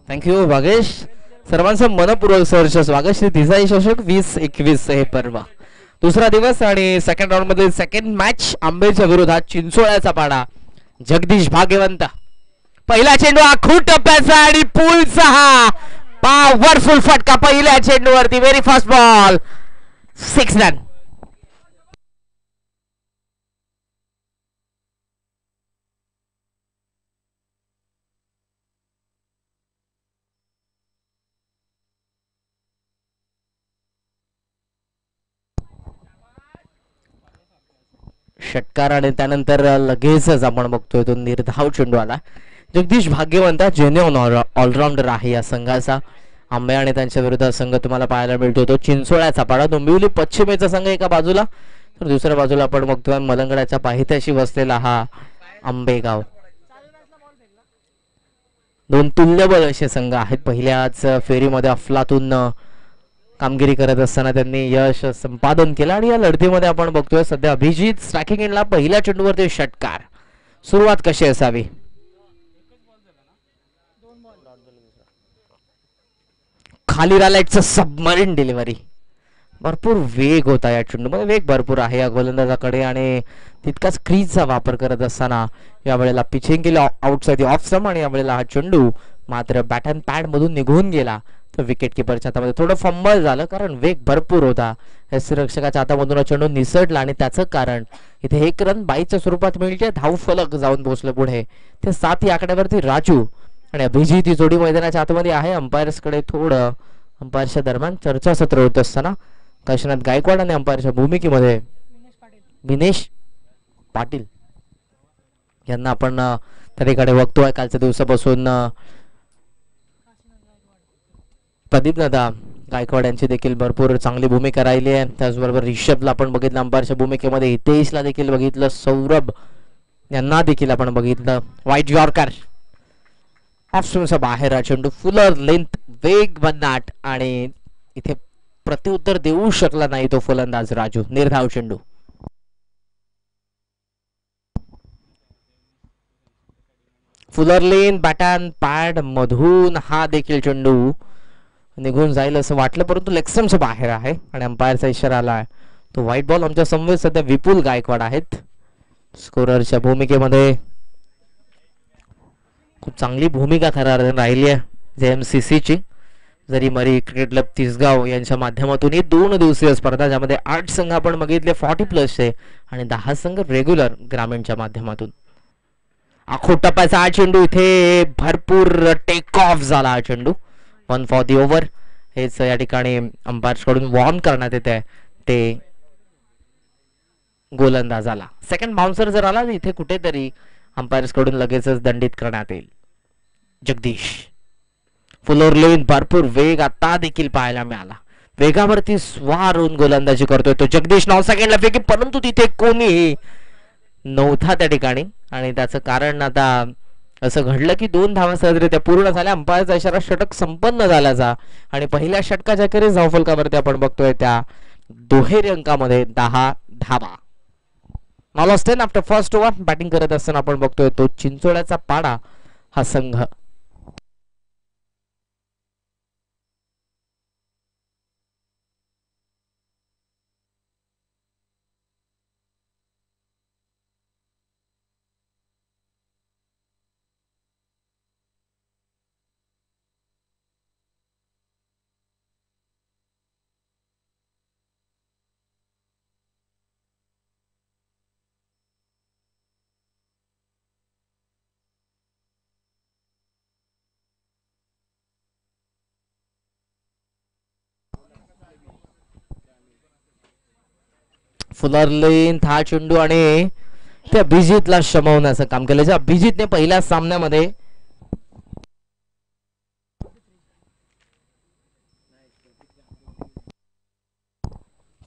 Thank you Bhagesh. सर्वांचं मनपूर्वक सहर्ष स्वागत. श्री देसाई चषक 2021 हे पर्व दुसरा दिवस आणि सेकंड राऊंड मध्ये सेकंड मॅच आंबेच्या विरोधात चिंचोळ्याचा पाडा. जगदीश भाग्यवंत पहिला चेंडू आखूट टप्प्याचा आणि पूल 6 पॉवरफुल फटका पहिल्या चेंडूवरती. Very fast ball 6 run. षटकार आणि त्यानंतर लगेचच आपण बघतोय तो निर्धाव चेंडू आला. जगदीश भाग्यवंत जेन्युइन ऑलराऊंडर आहे या संघाचा. आंबे आणि त्यांच्या विरुद्ध संघ तुम्हाला पाहायला मिळतो तो चिंचोळ्याचा पाडा. डोंबिवली पश्चिमेचा संघ एका बाजूला तर दुसऱ्या बाजूला आपण बघतोय मलंगडाच्या पायथ्याशी बसलेला हा आंबेगाव. दोन तुल्यबळ असे संघ आहेत. पहिल्याच फेरीमध्ये अफलातून कामगिरी करत असताना त्यांनी यश संपादन केलं आणि या लढतीमध्ये आपण बघतोय सध्या अभिजित स्ट्रायकिंग एंडला पहिल्या चेंडूवरती षटकार. सुरुवात कशी असावी? खाली रालाइटचं सबमरीन डिलिव्हरी. भरपूर वेग होता या चेंडूमध्ये. वेग भरपूर आहे या गोलंदाजाकडे आणि तितकाच क्रीजचा वापर करत असताना यावेळेला पिचिंग केली आउटसाइड ऑफ स्टंप आणि यावेळेला हा चेंडू मात्र बॅट अँड पॅड मधून निघून गेला. तर विकेट किपरच्या हातामध्ये थोडं फंबल झालं कारण वेग भरपूर होता. रक्षकाच्या हातामधून चेंडू निसटला आणि त्याचं कारण इथे 1 रन बाईच्या स्वरूपात मिळते. धाव फलक जाऊन पोहोचलं पुढे. ते 7 या आकड्यावरती राजू आणि अभिजित ही जोडी मैदानाच्या आतमध्ये आहे. अंपायर्सकडे थोडं अंपायर्सच्या दरम्यान चर्चासत्र होत असताना काशीनाथ गायकवाड आणि अंपायरच्या भूमिकेमध्ये विनेश पाटील यांना आपण तरीकडे बघतोय. कालच्या दिवसापासून प्रदीप दादा गायकवाड यांची देखील भरपूर चांगली भूमिका राहिली आहे. त्याचबरोबर रिषभला आपण बघितलं अंपायरच्या भूमिकेमध्ये. हितेशला देखील बघितलं. सौरभ यांना देखील आपण बघितलं. व्हाईट यॉर्कर ऑप्शनचा बाहेर हा चेंडू. फुलर लेंथ वेग भन्नाट आणि इथे प्रत्युत्तर देऊ शकला नाही तो फलंदाज राजू. निर्धाव चेंडू. Fuller lane bat and pad मधून हा देखील चेंडू निघून जाईल असं वाटलं परंतु लेगस्टम्पच्या बाहेर आहे आणि अंपायरचा इशारा आला. तो व्हाईट बॉल. आमच्या समवेत सध्या विपुल गायकवाड आहेत स्कोररच्या भूमिकेमध्ये. खूप चांगली भूमिका राहिली आहे JMCC ची. जरी मरी क्रिकेट क्लब तिसगाव यांच्या माध्यमातून ही 2 दिवसीय स्पर्धा ज्यामध्ये 8 संघ आपण बघितले 40+ आणि 10 संघ रेग्युलर ग्रामीणच्या माध्यमातून. आखोट टप्प्याचा हा चेंडू. इथे भरपूर टेक ऑफ झाला हा चेंडू. 1 फॉर दी ओव्हर हेच या ठिकाणी अंपायर्स कडून वॉर्न करण्यात येते ते गोलंदाजाला. सेकंड बाउन्सर जर आला इथे कुठेतरी अंपायर्स कडून लगेचच दंडित करण्यात येईल. जगदीश फुलोर लेन भरपूर वेग आता देखील पाहायला मिळाला. वेगावरती स्वार होऊन गोलंदाजी करतोय तो जगदीश. 9 सेकंडला फेकी परंतु तिथे कोणीही नव्हता त्या ठिकाणी आणि त्याचं कारण आता असं घडलं की 2 धावा सहजरित्या पूर्ण झाल्या. अंपायरचा इशारा षटक संपन्न झाल्याचा आणि पहिल्या षटकाच्या अखेरीस धावफलकावरती आपण बघतोय त्या दुहेरी अंकामध्ये 10 धावा. All of 10 after first over. Batting करत असताना आपण बघतोय तो चिंचोळ्याचा पाडा हा संघ. फुलर लेन हा चेंडू आणि त्या अभिजितला शमवण्याचं काम केलं. अभिजितने पहिल्या सामन्यामध्ये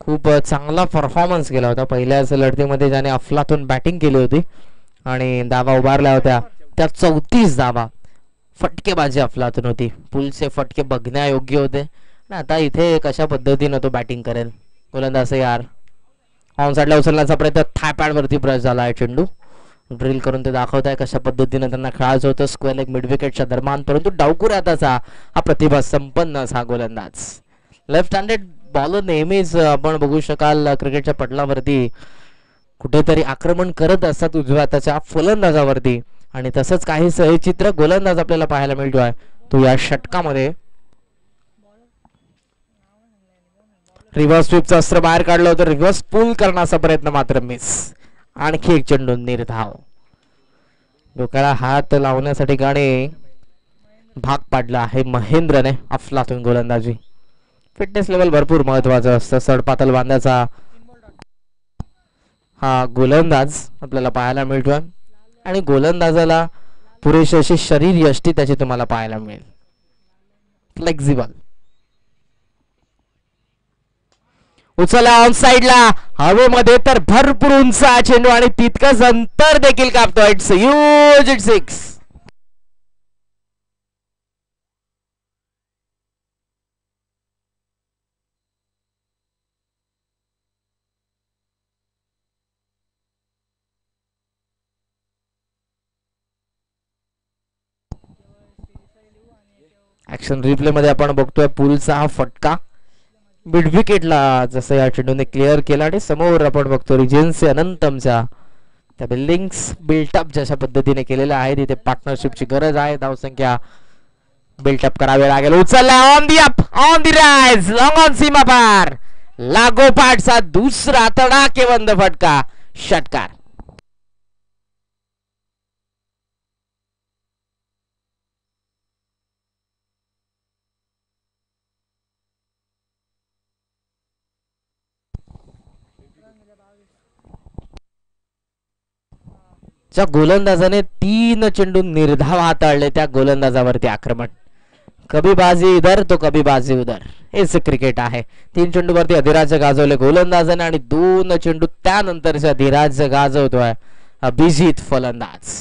खूप चांगला परफॉर्मन्स केला होता. पहिल्याच लढतीमध्ये ज्याने अफलातून बॅटिंग केली होती आणि धावा उभारल्या होत्या त्या 34 धावा. फटकेबाजी अफलातून होती. पुलचे फटके बघण्यायोग्य होते. आता इथे कशा पद्धतीने तो बॅटिंग करेल गोलंदाज यार. ऑन साइडला उचलण्याचा प्रयत्न थायपॅड वरती ब्रश झाला आहे चेंडू ड्रिल करून ते दाखवत आहे कशा पद्धतीने त्यांना खेळायचं होतं स्क्वेअर लेग मिड विकेटच्या दरम्यान, परंतु डावखुऱ्या हाताचा हा प्रतिभा संपन्न असा गोलंदाज. लेफ्ट हँडेड बॉलर नेहमीच आपण बघू शकाल क्रिकेटच्या पटलावरती कुठेतरी आक्रमण करत असतात उजव्या हाताच्या फलंदाजावरती, आणि तसंच काहीच हे चित्र गोलंदाज आपल्याला पाहायला मिळतोय. तो या षटकामध्ये रिव्हर्स स्वीपचं अस्त्र बाहेर काढलं होतं, रिव्हर्स पुल करण्याचा प्रयत्न मात्र मिस. आणखी एक चेंडू निर्धाव. डोक्याला हात लावण्यासाठी गाणे भाग पाडला आहे महेंद्रने. अफलातून गोलंदाजी. फिटनेस लेवल भरपूर महत्वाचं असतं. सडपातल बांधायचा हा गोलंदाज आपल्याला पाहायला मिळतोय, आणि गोलंदाजाला पुरेशी अशी शरीर यष्टी त्याची तुम्हाला पाहायला मिळेल. फ्लेक्झिबल. उचला ऑन साइडला हवेमध्ये तर भरपूर उंच चेंडू आणि तितकंच अंतर देखील कापतो. It's huge. It's 6. Action replay मध्ये आपण बघतोय पुलचा हा फटका मिड विकेटला जसं या चेंडूने क्लिअर केला, आणि समोर आपण बघतो रिजेन्सी अनंतमच्या त्या बिल्डिंग्स बिल्टअप जशा पद्धतीने केलेल्या आहेत. इथे पार्टनरशिपची गरज आहे. धावसंख्या बिल्टअप करावे लागेल. उचलला on the up on the rise long on सीमा पार. लागोपाठचा दुसरा तडाखेबंद फटका. षटकार. ज्या गोलंदाजाने 3 चेंडू निर्धाव हाताळले त्या गोलंदाजावरती आक्रमण. कभी बाजी इधर तो कभी बाजी उधर, हेच क्रिकेट आहे. 3 चेंडूवरती अधिराज्य गाजवले गोलंदाजाने, आणि 2 चेंडू त्यानंतरचे अधिराज्य गाजवतोय अभिजित फलंदाज.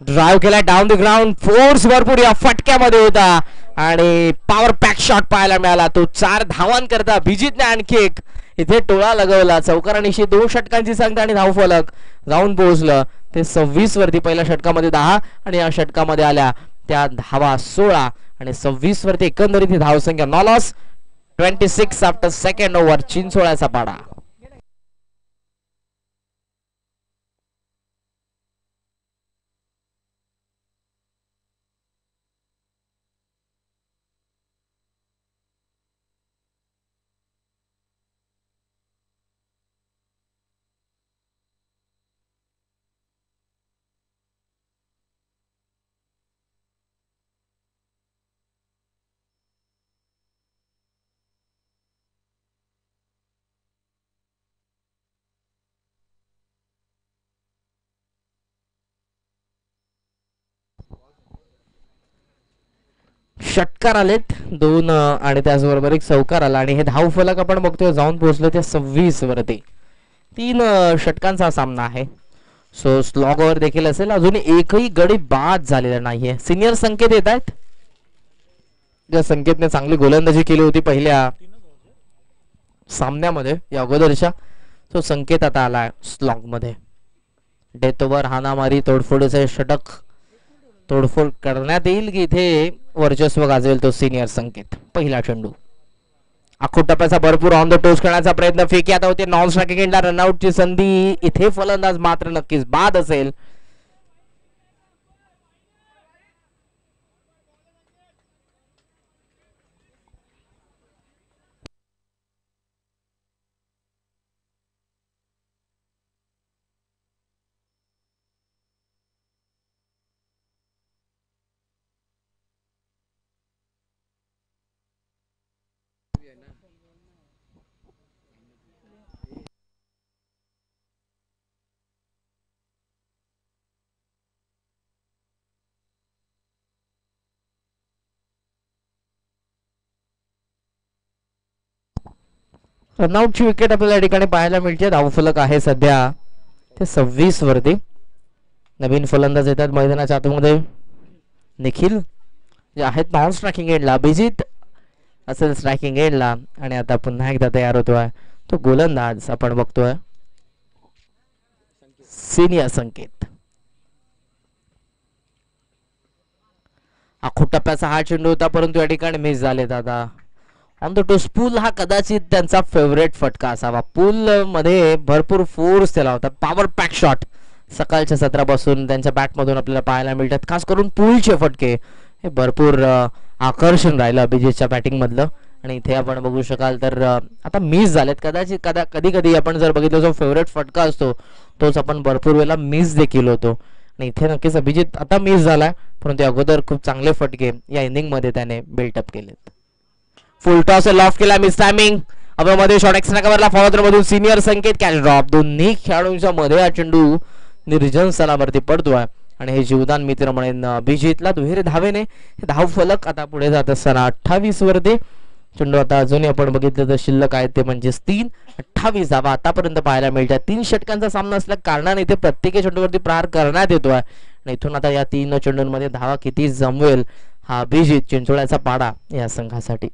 ड्राइव्ह केला डाऊन द ग्राउंड. फोर्स भरपूर या फटक्यामध्ये होता, आणि पॉवर पॅक शॉट पाहायला मिळाला. तो 4 धावांकरता अभिजितने आणखी एक इथे टोळा लगवला. चौकारानिशी 2 षटकांची संख्या आणि धावफलक जाऊन पोहोचलं ते 26 वरती. पहिल्या षटकामध्ये 10 आणि या षटकामध्ये आल्या त्या धावा 16, आणि 26 वरती एकंदरीत धावसंख्या no loss 26 after second over. चिंचोळ्याचा पाडा. षटकार आलेत 2, आणि त्याचबरोबर एक चौकार आला, आणि हे धावफलक आपण बघतोय जाऊन पोहोचलो ते 26 वरती. 3 षटकांचा सामना आहे. सो स्लॉग ओव्हर देखील असेल. अजून एकही गडी बाद झालेला नाहीये. सिनियर संकेत येत आहेत. ज्या संकेतने चांगली गोलंदाजी केली होती पहिल्या सामन्यामध्ये या अगोदरच्या, तो संकेत आता आला स्लॉग मध्ये. डेथ ओव्हर, हानामारी, तोडफोडीचे षटक तोडफोड करण्यात येईल की इथे वर्चस्व गाजवेल तो सिनियर संकेत. पहिला चेंडू आखूट टप्प्याचा भरपूर ऑन द टोस करण्याचा प्रयत्न. फेकी आता होते नॉन स्ट्रायकिंग एंडला. रनआउटची संधी. इथे फलंदाज मात्र नक्कीच बाद असेल. रनआउटची विकेट आपल्याला या ठिकाणी पाहायला मिळते. धावफलक आहे सध्या ते 26 वरती. नवीन फलंदाज येतात मैदानाच्या आतमध्ये. निखिल जे आहेत नॉन स्ट्रायकिंग एंडला. अभिजित असेल स्ट्रायकिंग एंडला, आणि आता पुन्हा एकदा तयार होतोय तो गोलंदाज आपण बघतोय सिनियर संकेत. आखो टप्प्याचा हा चेंडू होता परंतु या ठिकाणी मिस झाले दादा. On the toast. पूल हा कदाचित त्यांचा फेवरेट फटका असावा. पूल मध्ये भरपूर फोर्स त्याला होता. पॉवर पॅक शॉट सकाळच्या सत्रापासून त्यांच्या बॅटमधून आपल्याला पाहायला मिळतात. खास करून पूलचे फटके हे भरपूर आकर्षण राहिलं अभिजितच्या बॅटिंग मधलं. आणि इथे आपण बघू शकाल तर आता मिस झालेत. कदाचित कधी कधी आपण जर बघितलं जो फेवरेट फटका असतो तोच आपण भरपूर वेळेला मिस देखील होतो. आणि इथे नक्कीच अभिजित आता मिस झालाय परंतु अगोदर खूप चांगले फटके या इनिंग मध्ये त्याने बिल्टअप केलेत. फुल टॉस लॉफ केला. Miss timing. मध्ये शॉट एक्स्ट्रा कव्हरला फॉरवर्ड मधून सिनियर संकेत कॅच ड्रॉप. दोन्ही खेळाडूंच्या मध्ये हा चेंडू निर्जन स्थळावरती पडतोय आणि हे जीवदान मित्र म्हणेन अभिजितला दुहेरी धावेने हे धाव फलक आता पुढे जात असताना 28 वरती चेंडू. आता अजूनही आपण बघितलं तर शिल्लक आहेत ते म्हणजे 3. 28 धावा आतापर्यंत पाहायला मिळतात. 3 षटकांचा सामना असल्या कारणाने इथे प्रत्येक चेंडूवरती प्रहार करण्यात येतोय आणि इथून आता या 3 चेंडूंमध्ये धावा किती जमवेल हा अभिजित चिंचोळ्याचा पाडा या संघासाठी.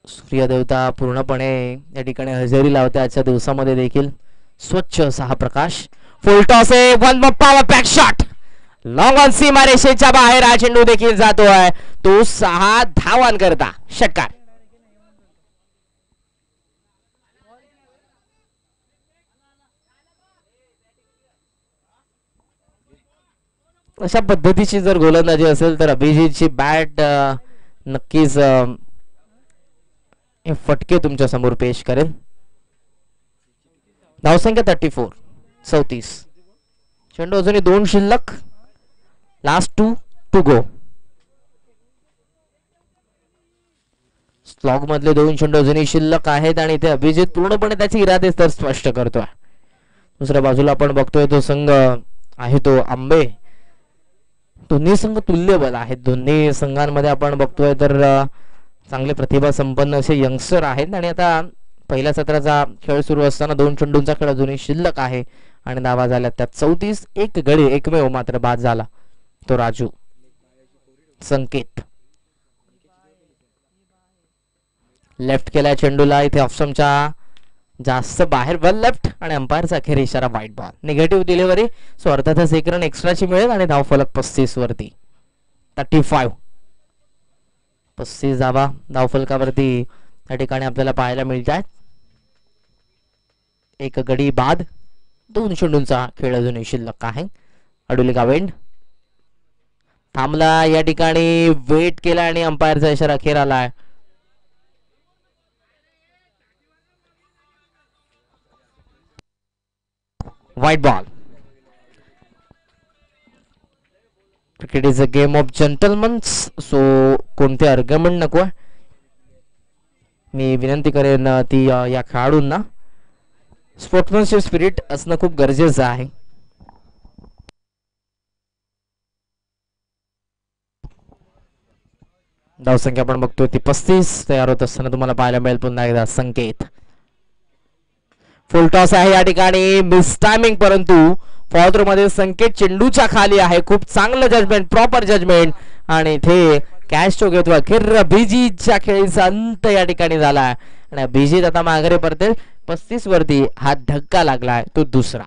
सूर्यदेवता पूर्णपणे या ठिकाणी हजेरी लावते आजच्या दिवसामध्ये देखील. स्वच्छ असा हा प्रकाश. फुल टॉस आहे. One power pack shot long on सीमारेषेच्या बाहेर हा चेंडू देखील जातोय. तो 6 धावांकरता षटकार. अशा पद्धतीची जर गोलंदाजी असेल तर अभिजितची बॅट नक्कीच फटके तुमच्या समोर पेश करेल. धावसंख्या 34. चेंडू अजूनही 2 शिल्लक. Last 2 to go. स्लॉग मधले 2 चेंडू अजूनही शिल्लक आहेत आणि इथे अभिजित पूर्णपणे त्याचे इरादे तर स्पष्ट करतोय. दुसऱ्या बाजूला आपण बघतोय तो संघ आहे तो आंबे. दोन्ही संघ तुल्यबल आहेत. दोन्ही संघांमध्ये आपण बघतोय तर चांगले प्रतिभा संपन्न असे यंगस्टर आहेत आणि आता पहिल्या सत्राचा खेळ सुरू असताना 2 चेंडूंचा खेळ अजूनही शिल्लक आहे आणि धावा झाल्या त्यात 34. एक गडी एकमेव मात्र बाद झाला तो राजू संकेत. लेफ्ट केला चेंडूला. इथे ऑप्शनच्या जास्त बाहेर बॉल लेफ्ट आणि अंपायरचा अखेर इशारा वाईट बॉल. Negative delivery. सो अर्थातच 1 रन एक्स्ट्राची मिळेल आणि धाव फलक 35 वरती. 35 धावा धावफलकावरती या ठिकाणी आपल्याला पाहायला मिळतात. एक गडी बाद. 2 चेंडूंचा खेळ अजूनही शिल्लक आहे. अडुली गावेंड थांबला. या ठिकाणी वेट केला आणि अंपायरचा इशारा अखेर आलाय. White ball. Cricket is a game of gentlemen's. So कोणते आर्ग्युमेंट नको. मी विनंती करेन ती या खेळाडूंना स्पोर्ट्समॅनशिप स्पिरिट असणं खूप गरजेचं आहे. धावसंख्या आपण बघतोय ती 35 तयार होत असताना तुम्हाला पाहायला मिळेल पुन्हा एकदा संकेत. फुल टॉस आहे या ठिकाणी. मिस टायमिंग परंतु फॉर्थ मध्ये संकेत चेंडूच्या खाली आहे. खूप चांगलं जजमेंट. प्रॉपर जजमेंट आणि इथे कॅच तो घेतो. अखेर अभिजितच्या खेळीचा अंत या ठिकाणी झाला आणि अभिजित आता माघारी परतेल. 35 वरती हा धक्का लागलाय तो दुसरा.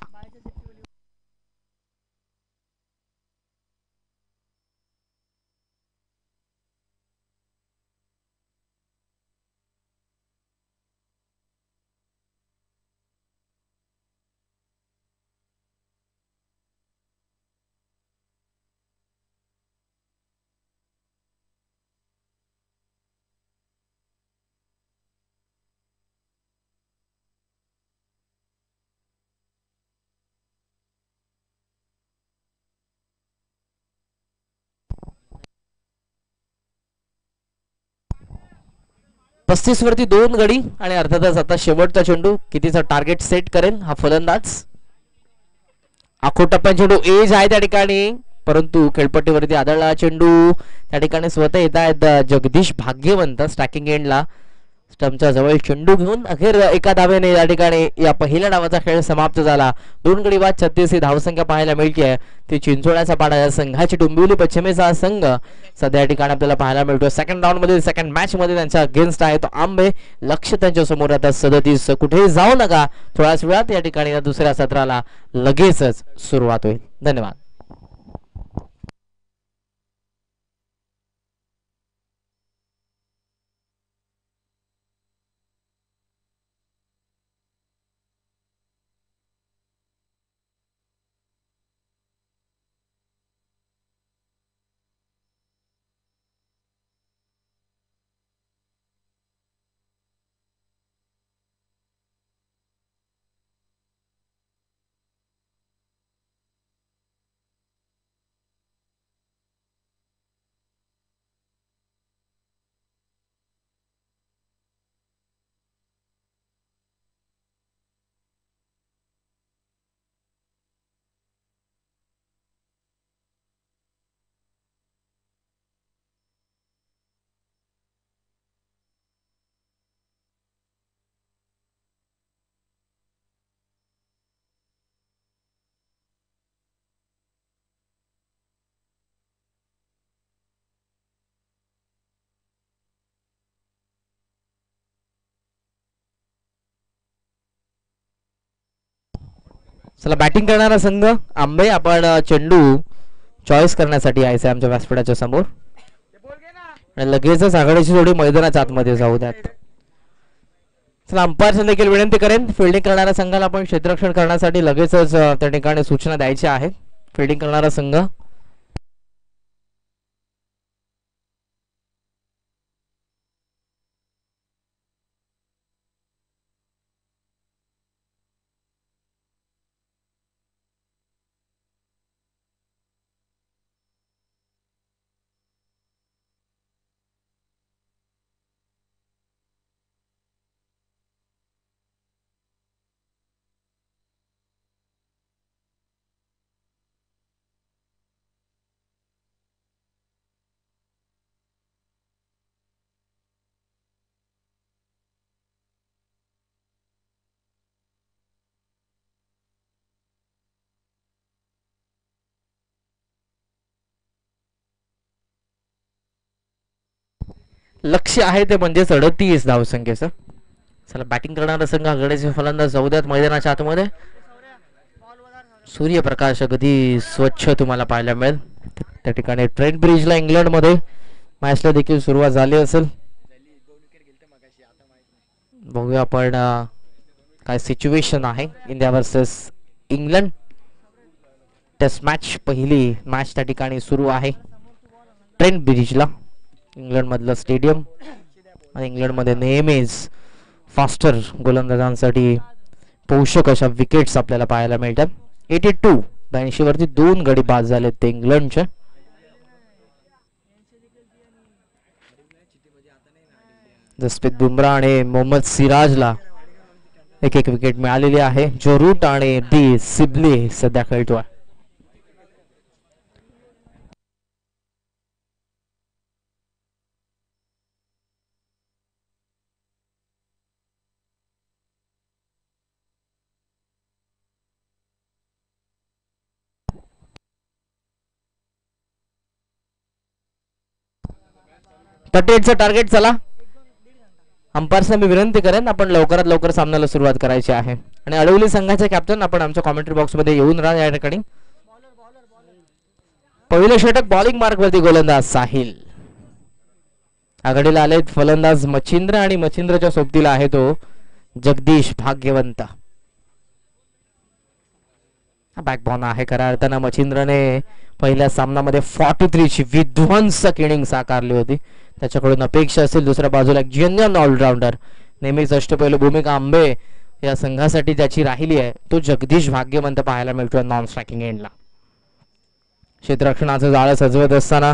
पस्तीस वरती 2 गडी आणि अर्थातच आता शेवटचा चेंडू कितीचा टार्गेट सेट करेल हा फलंदाज. आखो टप्प्या चेंडू एज आहे त्या ठिकाणी परंतु खेळपट्टीवरती आदळला चेंडू. त्या ठिकाणी स्वतः येत आहेत जगदीश भाग्यवंत स्ट्रायकिंग एंडला. स्टंपच्या जवळ चेंडू घेऊन अखेर एका धावेने या ठिकाणी या पहिल्या डावाचा खेळ समाप्त झाला. 2 गडी बाद 36 ही धावसंख्या पाहायला मिळते. ती चिंचोळ्याचा पाडा या संघाची डोंबिवली पश्चिमेचा हा संघ सध्या या ठिकाणी आपल्याला पाहायला मिळतो. सेकंड राऊंड मध्ये सेकंड मॅच मध्ये त्यांच्या अगेन्स्ट आहे तो आंबे. लक्ष त्यांच्या समोर आता 37. कुठेही जाऊ नका, थोड्याच वेळात या ठिकाणी या दुसऱ्या सत्राला लगेचच सुरुवात होईल. धन्यवाद. चला बॅटिंग करणारा संघ आंबे. आपण चेंडू चॉईस करण्यासाठी यायचं आमच्या व्यासपीठाच्या समोर. लगेचच आघाडीची जोडी मैदानाच्या आतमध्ये जाऊ द्यात. चला अंपायरला देखील विनंती करेन, फिल्डिंग करणाऱ्या संघाला आपण क्षेत्ररक्षण करण्यासाठी लगेचच त्या ठिकाणी सूचना द्यायच्या आहेत. फिल्डिंग करणारा संघ लक्ष आहे ते म्हणजे 38 धावसंख्येचं. चला बॅटिंग करणारा संघ आघाडीचे फलंदाज जाऊ द्यात मैदानाच्या आतमध्ये. सूर्यप्रकाश अगदी स्वच्छ तुम्हाला पाहायला मिळेल त्या ठिकाणी. ट्रेंट ब्रिजला इंग्लंडमध्ये मॅचला देखील सुरुवात झाली असेल. बघूया आपण काय सिच्युएशन आहे. India versus England test match. पहिली मॅच त्या ठिकाणी सुरू आहे ट्रेंट ब्रिजला, इंग्लंड मधलं स्टेडियम. आणि इंग्लंडमध्ये नेहमीच फास्टर गोलंदाजांसाठी पोषक अशा विकेट्स आपल्याला पाहायला मिळतात. 82 वरती 2 गडी बाद झालेत ते इंग्लंडचे. जसप्रीत बुमराह आणि मोहम्मद सिराजला एक विकेट मिळालेली आहे. जो रूट आणि डी सिबली सध्या खेळतोय. चं टार्गेट. चला अंपायर्सला मी विनंती करेन आपण लवकरात लवकर सामन्याला सुरुवात करायची आहे. आणि अडवली संघाचे कॅप्टन आपण आमच्या कॉमेंट्री बॉक्स मध्ये येऊन राहा या ठिकाणी. पहिलं षटक बॉलिंग मार्क वरती गोलंदाज साहिल. आघाडीला आलेत फलंदाज मच्छिंद्र आणि मच्छिंद्रच्या सोबतीला आहे तो जगदीश भाग्यवंत. बॅकबॉन आहे खऱ्या अर्थानं. मच्छिंद्रने पहिल्या सामन्यामध्ये 43 ची विध्वंसक इनिंग साकारली होती. त्याच्याकडून अपेक्षा असेल दुसऱ्या बाजूला एक जेन्युइन ऑलराऊंडर. नेहमीच अष्टपैलू भूमिका आंबे या संघासाठी त्याची राहिली आहे. तो जगदीश भाग्यवंत पाहायला मिळतोय नॉन स्ट्रायकिंग एंडला. क्षेत्ररक्षणाचं जाळं सजवत असताना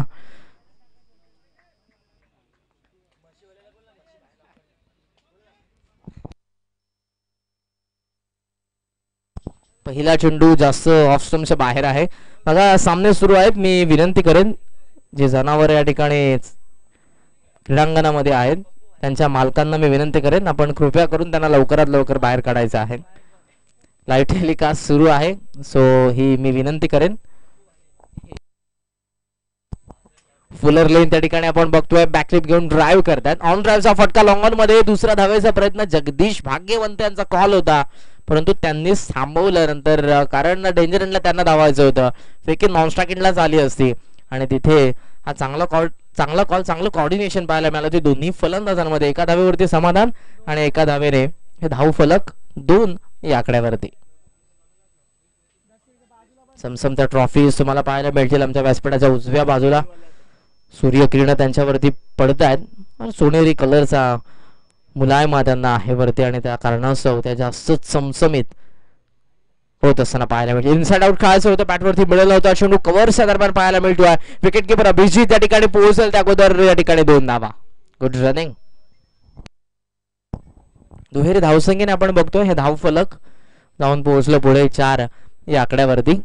पहिला चेंडू जास्त ऑफ स्टंपच्या बाहेर आहे. बघा सामने सुरू आहेत. मी विनंती करेन जे जनावर या ठिकाणी क्रीडांगणामध्ये आहेत त्यांच्या मालकांना मी विनंती करेन आपण कृपया करून त्यांना लवकरात लवकर बाहेर काढायचं आहे. लाईव्ह टेलिकास्ट सुरू आहे, सो ही मी विनंती करेन. फुलर लेन त्या ठिकाणी आपण बघतोय बॅकलिप घेऊन ड्राईव्ह करतात. ऑन ड्राईव्हचा फटका लॉंग ऑन मध्ये दुसरा धावेचा प्रयत्न जगदीश भाग्यवंत यांचा कॉल होता, परंतु त्यांनीच थांबवलं नंतर, कारण डेंजर एंडला त्यांना धावायचं होतं. फेकी नॉन स्ट्राइक एंडलाच आली असती आणि तिथे हा चांगला कॉल चांगलं कॉर्डिनेशन पाहायला मिळालं ते दोन्ही फलंदाजांमध्ये. एका धावेवरती समाधान आणि एका धावेने हे धाव फलक 2 या आकड्यावरती. समसमत्या ट्रॉफीज तुम्हाला पाहायला मिळतील आमच्या व्यासपीठाच्या उजव्या बाजूला. सूर्यकिरण त्यांच्यावरती पडत आहेत. सोनेरी कलरचा मुलायम त्यांना आहे वरती आणि त्या कारणास्तव त्या जास्त चमचमीत होत असताना पाहायला मिळते. इनसाइड आउट खेळायचं होतं, बॅटवरती मिळालं होतं. चेंडू कव्हरच्या दरम्यान पाहायला मिळतोय. विकेट किपर अभिजित त्या ठिकाणी पोहोचेल त्या अगोदर या ठिकाणी 2 धावा. Good running. दुहेरी धावसंख्येने आपण बघतोय हे धाव फलक जाऊन पोहोचलं पुढे 4 या आकड्यावरती.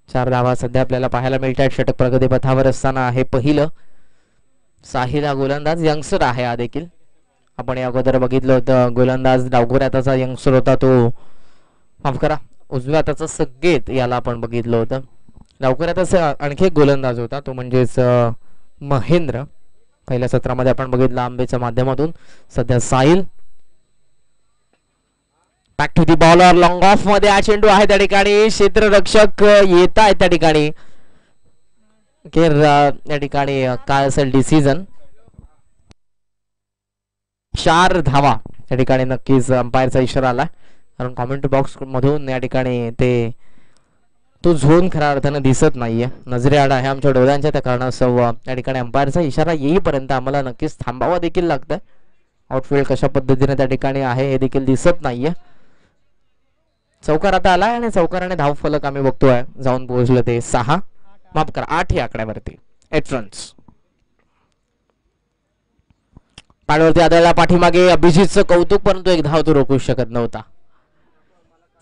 4 धावा सध्या आपल्याला पाहायला मिळतात. षटक प्रगती पथावर असताना हे पहिलं. साहिल हा गोलंदाज यंगस्टर आहे. हा देखील आपण या अगोदर बघितलं होतं. गोलंदाज डावखोऱ्या हाताचा यंगस्टर होता तो, माफ करा उजव्या हाताचा सगळेत याला आपण बघितलं होतं. डावखोऱ्या हाताचा आणखी एक गोलंदाज होता तो म्हणजेच महेंद्र. पहिल्या सत्रामध्ये आपण बघितलं आंबेच्या माध्यमातून. सध्या Sahil. Back to the bowler. Long off मध्ये हा चेंडू आहे त्या ठिकाणी. क्षेत्ररक्षक येत आहेत त्या ठिकाणी. या ठिकाणी काय असेल डिसिजन. 4 धावा या ठिकाणी नक्कीच अंपायरचा इशारा आला, कारण कॉमेंट बॉक्स मधून या ठिकाणी तो झोन खऱ्या अर्थानं दिसत नाहीये. नजरेआड आहे आमच्या डोळ्यांच्या, त्या कारणास्तव या ठिकाणी अंपायरचा इशारा येईपर्यंत आम्हाला नक्कीच थांबावा देखील लागतंय. आउटफील्ड कशा पद्धतीने त्या ठिकाणी आहे हे देखील दिसत नाहीये. चौकार आता आलाय आणि चौकाराने धाव फलक आम्ही बघतोय जाऊन पोहोचलं ते 6, माफ करा 8 या आकड्यावरती. 8 रन्स. पाण्यावरती आदळला पाठीमागे अभिजितचं कौतुक, परंतु एक धाव तो रोखू शकत नव्हता.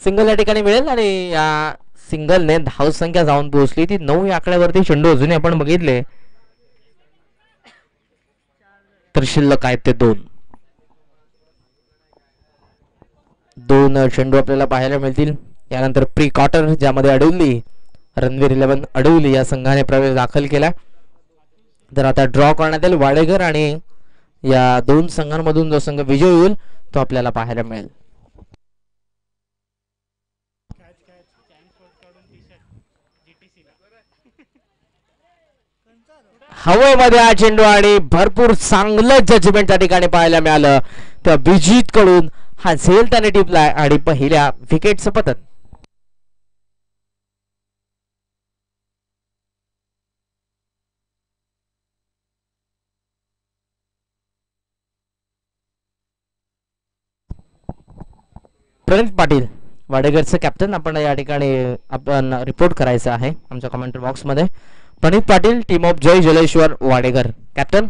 सिंगल या ठिकाणी मिळेल आणि या सिंगलने धाव संख्या जाऊन पोहोचली ती 9 या आकड्यावरती. चेंडू अजूनही आपण बघितले तर शिल्लक आहेत ते 2. 2 चेंडू आपल्याला पाहायला मिळतील. यानंतर प्री क्वार्टर ज्यामध्ये अडवली रणवीर 11 अडवली या संघाने प्रवेश दाखल केला. तर आता ड्रॉ करण्यात येईल वाडेकर आणि या 2 संघांमधून जो संघ विजय होईल तो आपल्याला पाहायला मिळेल. हवेमध्ये हा चेंडू आणि भरपूर चांगलं जजमेंट त्या ठिकाणी पाहायला मिळालं. तर अभिजित कडून हा झेल त्याने टिपलाय आणि पहिल्या विकेटचं पतन. प्रणित पाटील वाडेगरचं कॅप्टन आपण या ठिकाणी आपण रिपोर्ट करायचं आहे आमच्या कमेंट बॉक्स मध्ये. Pranit Patil, team of Jay Jaleshwar Wadegar, captain.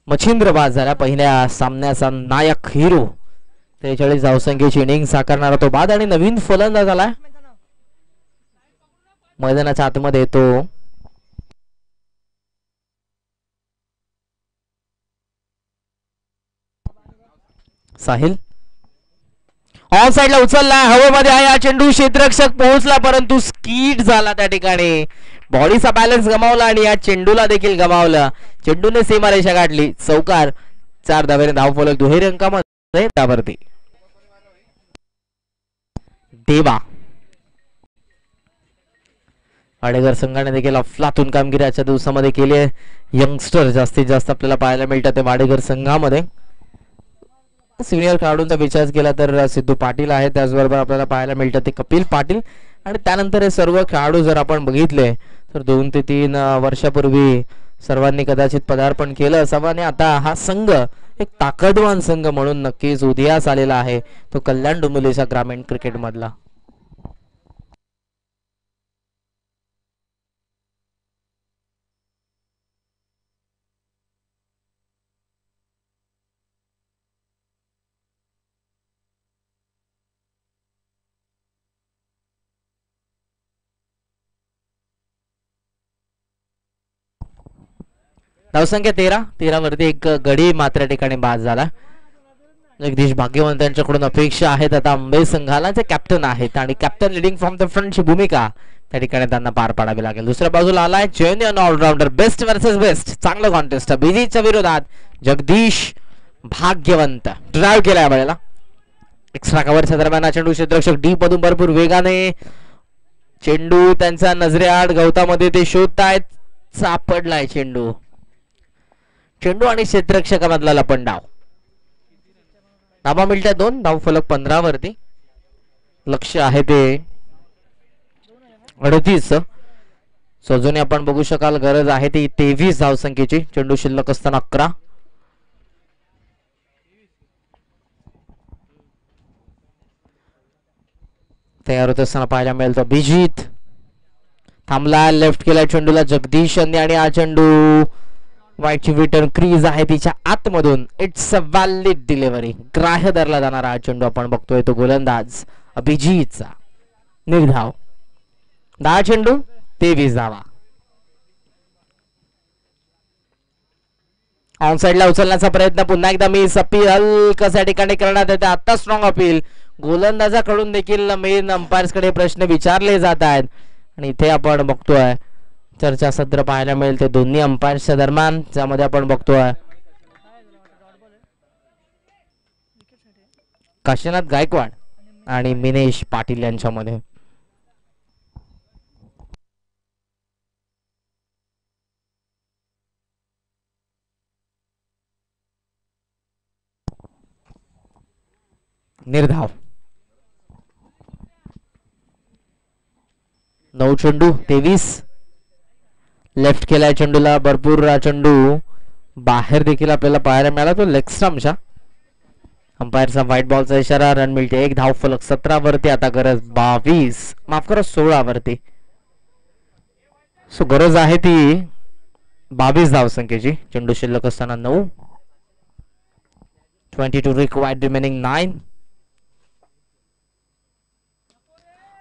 Machhindra बाद झाला पहिल्या सामन्याचा नायक हिरो. 43 धावसंख्येची इनिंग साकारणारा तो बाद आणि नवीन फलंदाज आला मैदानाच्या आतमध्ये तो साहिल. ऑन साइडला उचलला, हवेमध्ये आहे हा चेंडू. क्षेत्ररक्षक पोहोचला परंतु स्कीड झाला त्या ठिकाणी. बॉडीचा बॅलन्स गमावला आणि या चेंडूला देखील गमावलं. चेंडूने सीमारेषा गाठली. चौकार. 4 धावेने धाव फलक दुहेरी अंकामध्ये त्यावरती. देवा वाडेकर संघाने देखील अफलातून कामगिरी आजच्या दिवसामध्ये केली आहे. यंगस्टर जास्तीत जास्त आपल्याला पाहायला मिळतात ते वाडेकर संघामध्ये. सिनियर खेळाडूंचा विचार केला तर सिद्धू पाटील आहे, त्याचबरोबर आपल्याला पाहायला मिळतात ते कपिल पाटील आणि त्यानंतर हे सर्व खेळाडू जर आपण बघितले तर 2 ते 3 वर्षापूर्वी सर्वांनी कदाचित पदार्पण केलं असावं आणि आता हा संघ एक ताकदवान संघ म्हणून नक्कीच उदयास आलेला आहे, तो कल्याण डोंबिवलीच्या ग्रामीण क्रिकेट मधला. धावसंख्या 13 वरती एक गडी मात्र ठिकाणी बाद झाला. जगदीश भाग्यवंत यांच्याकडून अपेक्षा आहेत आता आंबे संघाला, ते कॅप्टन आहेत आणि कॅप्टन लिडिंग फ्रॉम द फ्रंटची भूमिका त्या ठिकाणी त्यांना पार पाडावी लागेल. दुसऱ्या बाजूला आलाय genuine allrounder, best versus best, चांगलं कॉन्टेस्ट. अभिजितच्या विरोधात जगदीश भाग्यवंत. ड्राईव्ह केला या वेळेला एक्स्ट्रा कव्हरच्या दरम्यान चेंडू क्षेत्ररक्षक डीप मधून भरपूर वेगाने चेंडू त्यांच्या नजरेआड गवतामध्ये ते शोधतायत. सापडलाय चेंडू. चेंडू आणि क्षेत्ररक्षकामधला लपंडाव. डाव. धाबा मिळतात 2, धाव फलक 15 वरती. लक्ष आहे ते 38. अजूनही आपण बघू शकाल गरज आहे ती 23 धावसंख्येची. चेंडू शिल्लक असताना 11. तयार होत असताना पाहायला मिळेल तो अभिजित. थांबला, लेफ्ट केला चेंडूला जगदीश यांनी आणि हा चेंडू वाईटची रिटर्न क्रीज आहे तिच्या आतमधून. It's a valid delivery. ग्राह्य धरला जाणारा हा चेंडू आपण बघतोय तो गोलंदाज अभिजितचा. निर्धाव. 10 चेंडू 23 धावा. ऑन साइडला उचलण्याचा प्रयत्न पुन्हा एकदा मिस. अपील हलकस या ठिकाणी करण्यात येते. आता स्ट्रॉंग अपील. गोलंदाजाकडून देखील मेन अंपायर्स कडे प्रश्न विचारले जात आहेत आणि इथे आपण बघतोय चर्चासत्र पाहायला मिळेल ते दोन्ही अंपायर्सच्या दरम्यान, ज्यामध्ये आपण बघतोय काशीनाथ गायकवाड आणि मिनेश पाटील यांच्यामध्ये. निर्धाव. 9 चेंडू 23. लेफ्ट केलाय चेंडूला भरपूर. चेंडू बाहेर देखील आपल्याला पाहायला मिळाला तो लेग स्टंपच्या. अंपायरचा व्हाईट बॉलचा इशारा. रन मिळते 1. धाव फलक 17 वरती. आता गरज 22, माफ करा 16 वरती. सो गरज आहे ती 22 धावसंख्येची. चेंडू शिल्लक असताना 9. 22 रिक्वायर्ड, रिमेनिंग 9.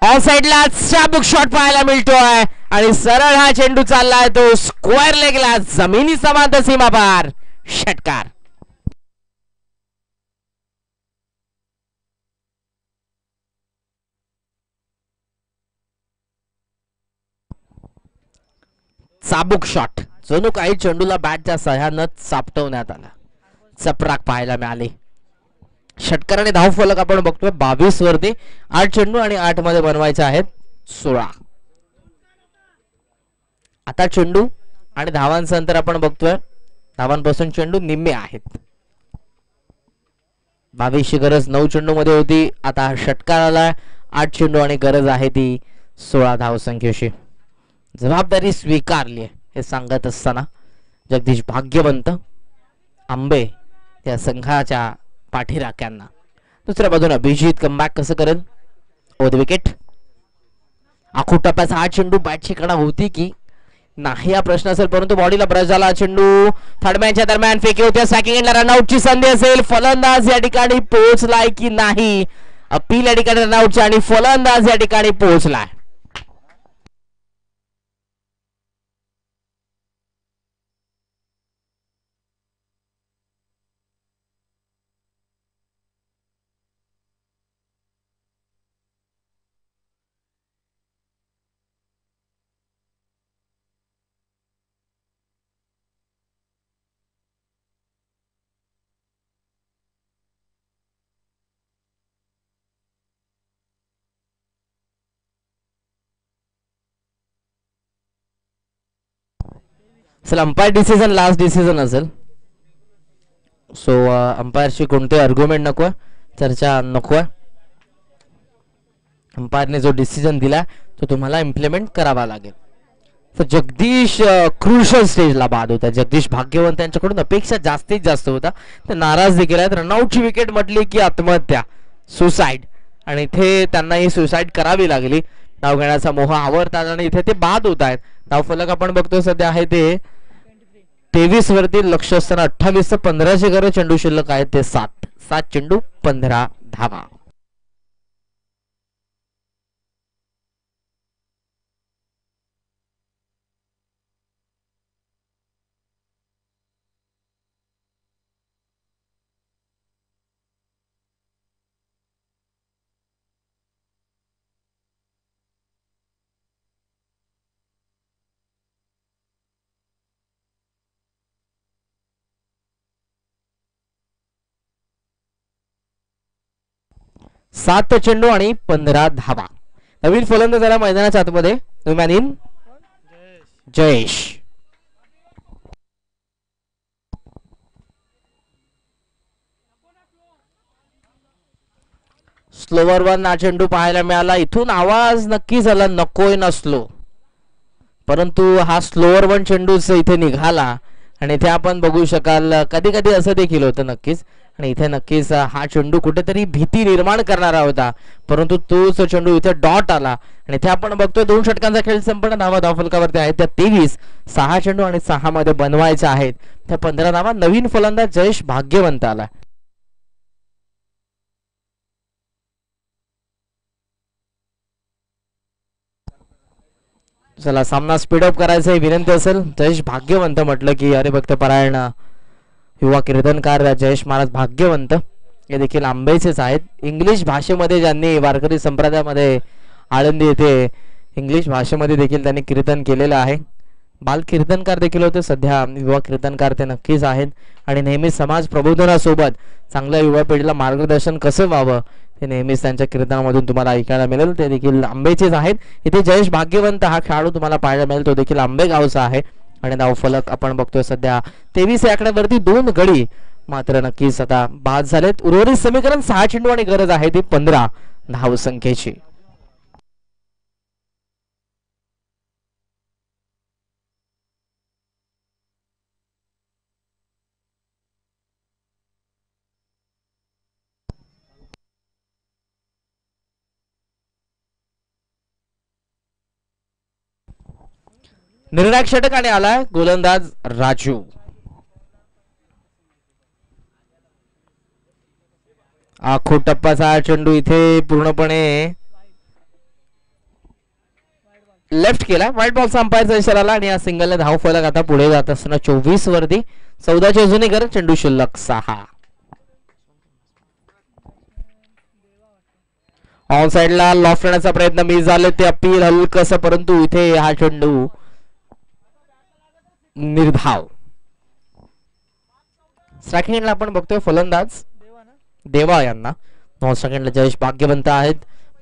ऑन साइडला चाबूक शॉट पाहायला मिळतोय आणि सरळ हा चेंडू चाललाय तो स्क्वेअर लेगला, जमिनी समांतर सीमा पार. षटकार. चाबूक शॉट. जणू काही चेंडूला बॅटच्या सहाय्यानं चापटवण्यात आला. चपराक पाहायला मिळाली. षटकार आणि धाव फलक आपण बघतोय 22 वरती. 8 चेंडू आणि 8 मध्ये बनवायचे आहेत 16. आता चेंडू आणि धावांचं अंतर आपण बघतोय. धावांपासून चेंडू निम्मे आहेत. 22 ची गरज 9 चेंडू मध्ये होती. आता षटकार आला. 8 चेंडू आणि गरज आहे ती 16 धावसंख्येची. जबाबदारी स्वीकारली हे सांगत असताना जगदीश भाग्यवंत आंबे त्या संघाच्या पाठीराख्यांना. दुसऱ्या बाजूने अभिजित कमबॅक कसं करेल. Over the wicket. आखूड टप्प्याचा हा चेंडू बॅटची कडा होती की नाही हा प्रश्न असेल, परंतु बॉडीला ब्रश झाला. चेंडू थर्डमॅनच्या दरम्यान फेकी होते. सेकंड एंडला रनआउटची संधी असेल. फलंदाज या ठिकाणी पोहोचलाय की नाही. अपील या ठिकाणी रनआउटची आणि फलंदाज या ठिकाणी पोहोचलाय. चला, अंपायर डिसिजन लास्ट डिसिजन असेल. सो अंपायरची कोणते आर्ग्युमेंट नको आहे, चर्चा नको आहे. अंपायरने जो डिसिजन दिला तो तुम्हाला इम्प्लिमेंट करावा लागेल. तर जगदीश क्रुशल स्टेजला बाद होता. जगदीश भाग्यवंत यांच्याकडून अपेक्षा जास्तीत जास्त होता. ते नाराज देखील आहेत. रनआउटची विकेट म्हटली की आत्महत्या, सुसाईड, आणि इथे त्यांना ही सुसाईड करावी लागली. धाव घेण्याचा मोह आवडतात आणि इथे ते बाद होत आहेत. धाव फलक आपण बघतो सध्या आहे ते 23 वरती. लक्ष असताना 28 तर 15ची गरज. चेंडू शिल्लक आहेत ते 7 चेंडू 15 धावा. 7 चेंडू आणि 15 धावा. नवीन फलंदाज झाला मैदानाच्या आतमध्ये. Man in Jayesh. Slower one हा चेंडू पाहायला मिळाला. इथून आवाज नक्की झाला नकोय नसलो, परंतु हा स्लोवर वन चेंडूच इथे निघाला आणि इथे आपण बघू शकाल कधी कधी असं देखील होतं नक्कीच. आणि इथे नक्कीच हा चेंडू कुठेतरी भीती निर्माण करणारा होता, परंतु तोच चेंडू इथे डॉट आला आणि इथे आपण बघतोय 2 षटकांचा खेळ संपन्न. धावा धावफलकावरती आहेत त्या 23. 6 चेंडू आणि 6 मध्ये बनवायच्या आहेत त्या 15 धावा. नवीन फलंदाज जयेश भाग्यवंत आला. चला सामना स्पीडअप करायचा विनंती असेल. जयेश भाग्यवंत म्हटलं की अरे भक्त परायण युवा कीर्तनकार जयेश महाराज भाग्यवंत हे देखील आंबेचेच आहेत. इंग्लिश भाषेमध्ये ज्यांनी वारकरी संप्रदायामध्ये आळंदी येथे इंग्लिश भाषेमध्ये देखील त्यांनी कीर्तन केलेलं आहे. बाल कीर्तनकार देखील होते, सध्या युवा कीर्तनकार ते नक्कीच आहेत. आणि नेहमी समाज प्रबोधनासोबत चांगल्या युवा पिढीला मार्गदर्शन कसं व्हावं ते नेहमीच त्यांच्या कीर्तनामधून तुम्हाला ऐकायला मिळेल. ते देखील आंबेचेच आहेत. इथे जयेश भाग्यवंत हा खेळाडू तुम्हाला पाहायला मिळेल, तो देखील आंबेगावचा आहे. आणि धावफलक आपण बघतोय सध्या 23 या आकड्यावरती 2 गडी मात्र नक्कीच आता बाद झालेत. उर्वरित समीकरण 6 चेंडू आणि गरज आहे ती 15 धावसंख्येची. निर्णायक षटक आणि आलाय गोलंदाज राजू. आखो टप्पाचा चेंडू इथे पूर्णपणे लेफ्ट केला. व्हाईट बॉलचा अंपायरचा इशारा आला आणि या सिंगलने धाव फलक आता पुढे जात असताना 24 वरती 14ची अजूनही गरज. चेंडू शिल्लक 6. ऑन साइडला लॉफ्ट करण्याचा प्रयत्न मिस झाले, ते अपील हलकस, परंतु इथे हा चेंडू निर्धाव. सेकंडला आपण बघतोय फलंदाज देवा यांना. 9 सेकंडला जयेश भाग्यवंत आहेत.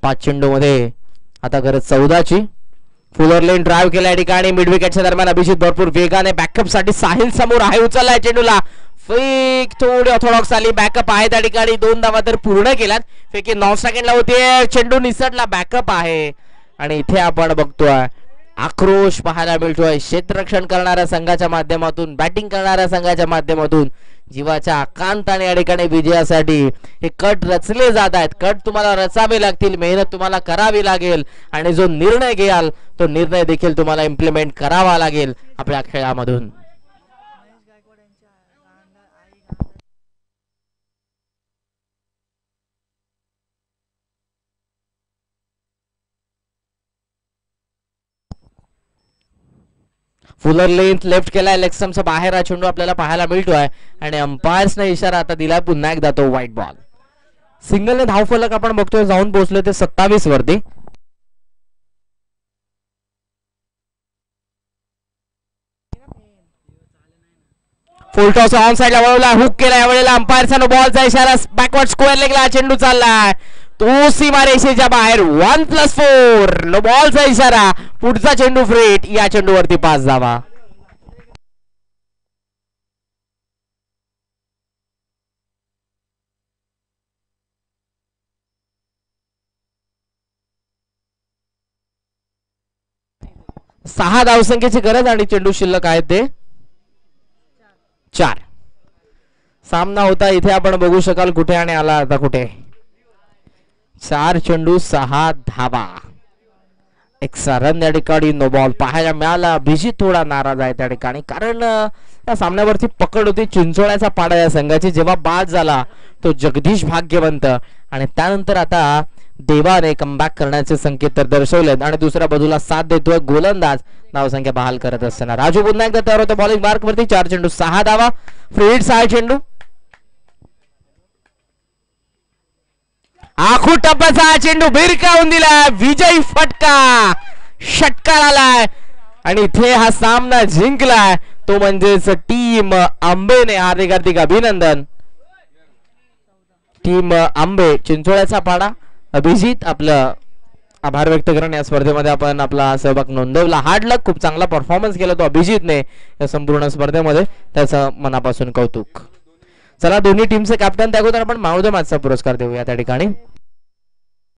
5 चेंडू मध्ये आता गरज 14ची. फुलर लेन ड्राईव्ह केल्या ठिकाणी मिड विकेटच्या दरम्यान अभिजित भरपूर वेगाने बॅकअप साठी साहिल समोर आहे, उचललाय चेंडूला. फेक थोडी ऑर्थोडॉक्स आली, बॅकअप आहे त्या ठिकाणी. 2 धावा तर पूर्ण केल्यात. फेकी 9 सेकंडला होते, चेंडू निसटला, बॅकअप आहे. आणि इथे आपण बघतोय आक्रोश पाहायला मिळतोय क्षेत्ररक्षण करणाऱ्या संघाच्या माध्यमातून, बॅटिंग करणाऱ्या संघाच्या माध्यमातून. जीवाच्या आकांताने या ठिकाणी विजयासाठी हे कट रचले जात आहेत. कट तुम्हाला रचावे लागतील, मेहनत तुम्हाला करावी लागेल आणि जो निर्णय घ्याल तो निर्णय देखील तुम्हाला इम्प्लिमेंट करावा लागेल आपल्या खेळामधून. फुलर लेंथ लेफ्ट केलाय, लेगस्टम्पचा बाहेर हा चेंडू आपल्याला पाहायला मिळतोय आणि अंपायर्सने इशारा आता दिलाय पुन्हा एकदा तो व्हाईट बॉल. सिंगलने धावफलक आपण बघतोय जाऊन पोहोचले ते 27 वरती. फुल टॉस ऑन साइडला वळवला, हुक केला यावेळेला अंपायरचा बॉलचा इशारा. बॅकवर्ड स्क्वेअर लेगला चेंडू चाललाय, तो सीमारेषेच्या बाहेर. 1+4 नो बॉलचा इशारा. पुढचा चेंडू फ्रेट, या चेंडूवरती 5 धावा. सहा धावसंख्येची गरज आणि चेंडू शिल्लक आहेत ते 4. सामना होता इथे आपण बघू शकाल कुठे आणि आला आता कुठे. 4 चेंडू 6 धावा. एक्स्ट्रा रन या ठिकाणी नो बॉल पाहायला मिळाला. अभिजित थोडा नाराज आहे त्या ठिकाणी, कारण त्या सामन्यावरती पकड होती चिंचोळ्याचा पाडा या संघाची. जेव्हा बाद झाला तो जगदीश भाग्यवंत आणि त्यानंतर आता देवाने कमबॅक करण्याचे संकेत तर दर्शवलेत आणि दुसऱ्या बाजूला साथ देतोय गोलंदाज धावसंख्या बहाल करत असताना राजू पुन्हा एकदा तयार होतो बॉलिंग मार्क वरती. 4 चेंडू 6 धावा. फ्रीड 6 चेंडू. आखू टप्प्याचा चेंडू भिरकावून दिला, विजयी फटका षटकार आलाय आणि इथे हा सामना जिंकलाय तो म्हणजेच टीम आंबेने. हार्दिक हार्दिक अभिनंदन टीम आंबे. चिंचोळ्याचा पाडा अभिजित आपलं आभार व्यक्त करणं या स्पर्धेमध्ये आपण आपला सहभाग नोंदवला. हार्ड लक, खूप चांगला परफॉर्मन्स केला तो अभिजितने या संपूर्ण स्पर्धेमध्ये, त्याचं मनापासून कौतुक. चला दोन्ही टीमचे कॅप्टन त्या अगोदर आपण मॅन ऑफ द मॅचचा पुरस्कार देऊया त्या ठिकाणी.